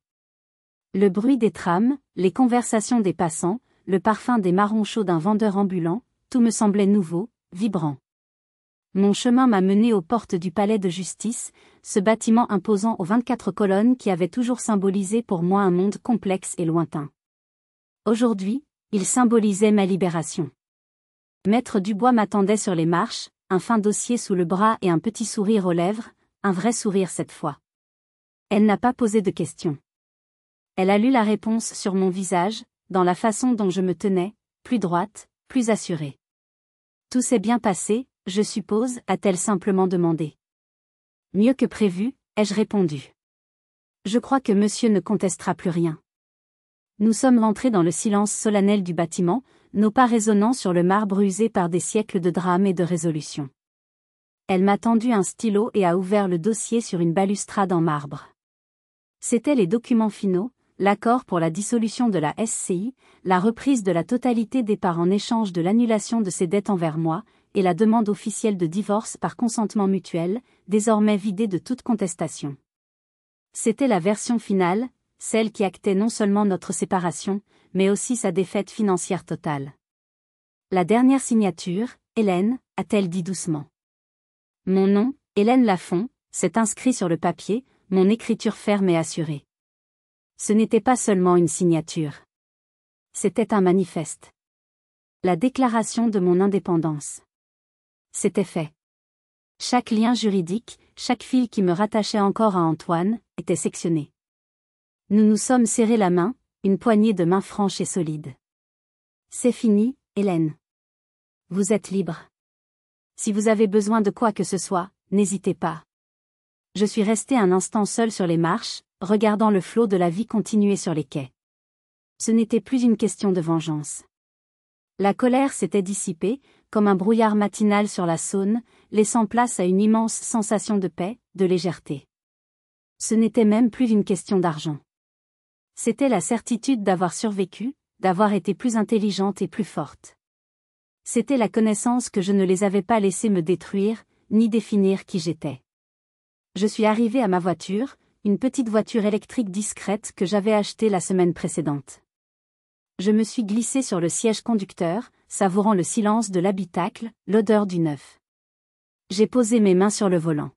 Le bruit des trams, les conversations des passants, le parfum des marrons chauds d'un vendeur ambulant, tout me semblait nouveau, vibrant. Mon chemin m'a mené aux portes du palais de justice, ce bâtiment imposant aux 24 colonnes qui avait toujours symbolisé pour moi un monde complexe et lointain. Aujourd'hui, il symbolisait ma libération. Maître Dubois m'attendait sur les marches, un fin dossier sous le bras et un petit sourire aux lèvres, un vrai sourire cette fois. Elle n'a pas posé de questions. Elle a lu la réponse sur mon visage, dans la façon dont je me tenais, plus droite, plus assurée. Tout s'est bien passé, je suppose, a-t-elle simplement demandé. Mieux que prévu, ai-je répondu. Je crois que monsieur ne contestera plus rien. Nous sommes rentrés dans le silence solennel du bâtiment, nos pas résonnant sur le marbre usé par des siècles de drames et de résolutions. Elle m'a tendu un stylo et a ouvert le dossier sur une balustrade en marbre. C'étaient les documents finaux, l'accord pour la dissolution de la SCI, la reprise de la totalité des parts en échange de l'annulation de ses dettes envers moi, et la demande officielle de divorce par consentement mutuel, désormais vidée de toute contestation. C'était la version finale, celle qui actait non seulement notre séparation, mais aussi sa défaite financière totale. La dernière signature, Hélène, a-t-elle dit doucement. Mon nom, Hélène Lafond, s'est inscrit sur le papier, mon écriture ferme et assurée. Ce n'était pas seulement une signature. C'était un manifeste. La déclaration de mon indépendance. C'était fait. Chaque lien juridique, chaque fil qui me rattachait encore à Antoine, était sectionné. Nous nous sommes serrés la main, une poignée de main franche et solide. C'est fini, Hélène. Vous êtes libre. Si vous avez besoin de quoi que ce soit, n'hésitez pas. Je suis resté un instant seul sur les marches, regardant le flot de la vie continuer sur les quais. Ce n'était plus une question de vengeance. La colère s'était dissipée, comme un brouillard matinal sur la Saône, laissant place à une immense sensation de paix, de légèreté. Ce n'était même plus une question d'argent. C'était la certitude d'avoir survécu, d'avoir été plus intelligente et plus forte. C'était la connaissance que je ne les avais pas laissés me détruire, ni définir qui j'étais. Je suis arrivé à ma voiture, une petite voiture électrique discrète que j'avais achetée la semaine précédente. Je me suis glissé sur le siège conducteur, savourant le silence de l'habitacle, l'odeur du neuf. J'ai posé mes mains sur le volant.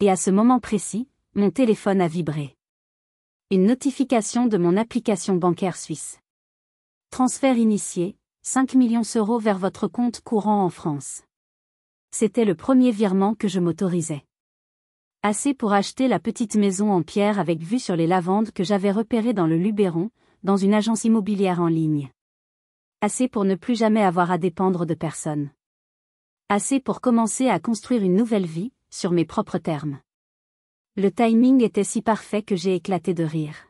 Et à ce moment précis, mon téléphone a vibré. Une notification de mon application bancaire suisse. Transfert initié, 5 millions d'euros vers votre compte courant en France. C'était le premier virement que je m'autorisais. Assez pour acheter la petite maison en pierre avec vue sur les lavandes que j'avais repérée dans le Luberon, dans une agence immobilière en ligne. Assez pour ne plus jamais avoir à dépendre de personne. Assez pour commencer à construire une nouvelle vie, sur mes propres termes. Le timing était si parfait que j'ai éclaté de rire.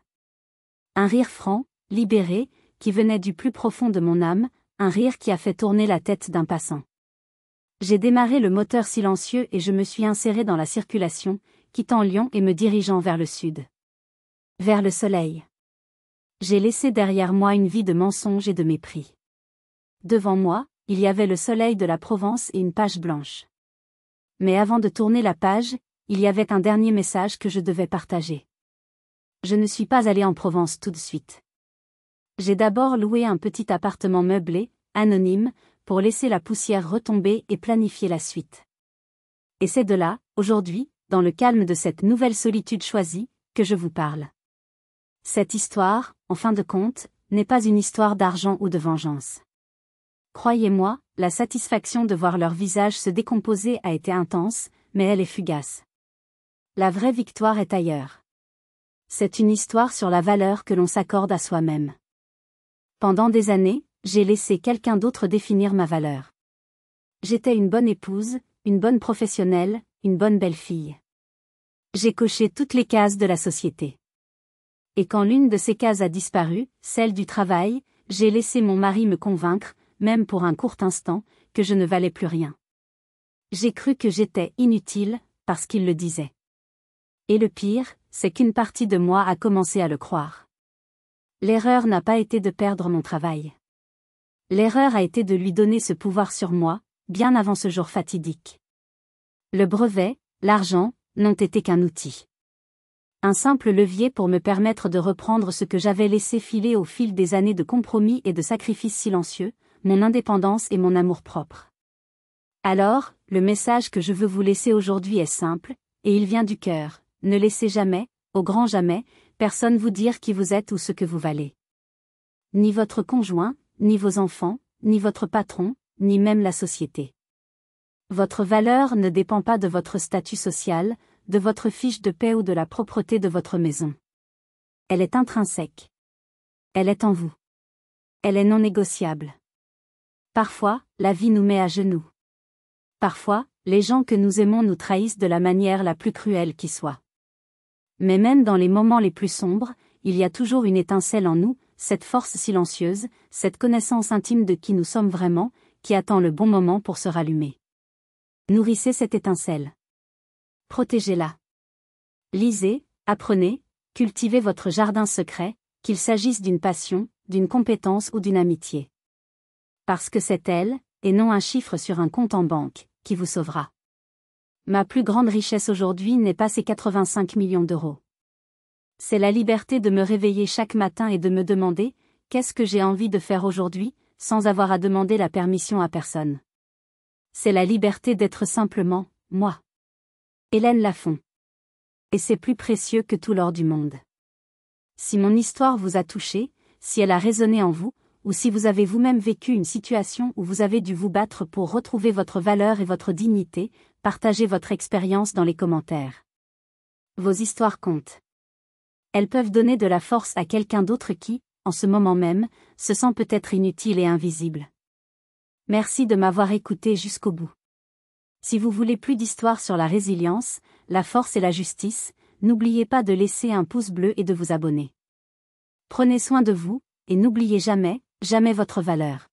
Un rire franc, libéré, qui venait du plus profond de mon âme, un rire qui a fait tourner la tête d'un passant. J'ai démarré le moteur silencieux et je me suis inséré dans la circulation, quittant Lyon et me dirigeant vers le sud. Vers le soleil. J'ai laissé derrière moi une vie de mensonges et de mépris. Devant moi, il y avait le soleil de la Provence et une page blanche. Mais avant de tourner la page, il y avait un dernier message que je devais partager. Je ne suis pas allé en Provence tout de suite. J'ai d'abord loué un petit appartement meublé, anonyme, pour laisser la poussière retomber et planifier la suite. Et c'est de là, aujourd'hui, dans le calme de cette nouvelle solitude choisie, que je vous parle. Cette histoire, en fin de compte, n'est pas une histoire d'argent ou de vengeance. Croyez-moi, la satisfaction de voir leur visage se décomposer a été intense, mais elle est fugace. La vraie victoire est ailleurs. C'est une histoire sur la valeur que l'on s'accorde à soi-même. Pendant des années, j'ai laissé quelqu'un d'autre définir ma valeur. J'étais une bonne épouse, une bonne professionnelle, une bonne belle-fille. J'ai coché toutes les cases de la société. Et quand l'une de ces cases a disparu, celle du travail, j'ai laissé mon mari me convaincre, même pour un court instant, que je ne valais plus rien. J'ai cru que j'étais inutile, parce qu'il le disait. Et le pire, c'est qu'une partie de moi a commencé à le croire. L'erreur n'a pas été de perdre mon travail. L'erreur a été de lui donner ce pouvoir sur moi, bien avant ce jour fatidique. Le brevet, l'argent, n'ont été qu'un outil. Un simple levier pour me permettre de reprendre ce que j'avais laissé filer au fil des années de compromis et de sacrifices silencieux, mon indépendance et mon amour-propre. Alors, le message que je veux vous laisser aujourd'hui est simple, et il vient du cœur. Ne laissez jamais, au grand jamais, personne vous dire qui vous êtes ou ce que vous valez. Ni votre conjoint, ni vos enfants, ni votre patron, ni même la société. Votre valeur ne dépend pas de votre statut social, de votre fiche de paie ou de la propreté de votre maison. Elle est intrinsèque. Elle est en vous. Elle est non négociable. Parfois, la vie nous met à genoux. Parfois, les gens que nous aimons nous trahissent de la manière la plus cruelle qui soit. Mais même dans les moments les plus sombres, il y a toujours une étincelle en nous, cette force silencieuse, cette connaissance intime de qui nous sommes vraiment, qui attend le bon moment pour se rallumer. Nourrissez cette étincelle. Protégez-la. Lisez, apprenez, cultivez votre jardin secret, qu'il s'agisse d'une passion, d'une compétence ou d'une amitié. Parce que c'est elle, et non un chiffre sur un compte en banque, qui vous sauvera. Ma plus grande richesse aujourd'hui n'est pas ces 85 millions d'euros. C'est la liberté de me réveiller chaque matin et de me demander, qu'est-ce que j'ai envie de faire aujourd'hui, sans avoir à demander la permission à personne. C'est la liberté d'être simplement, moi. Hélène Lafont. Et c'est plus précieux que tout l'or du monde. Si mon histoire vous a touché, si elle a résonné en vous, ou si vous avez vous-même vécu une situation où vous avez dû vous battre pour retrouver votre valeur et votre dignité, partagez votre expérience dans les commentaires. Vos histoires comptent. Elles peuvent donner de la force à quelqu'un d'autre qui, en ce moment même, se sent peut-être inutile et invisible. Merci de m'avoir écouté jusqu'au bout. Si vous voulez plus d'histoires sur la résilience, la force et la justice, n'oubliez pas de laisser un pouce bleu et de vous abonner. Prenez soin de vous, et n'oubliez jamais, jamais votre valeur.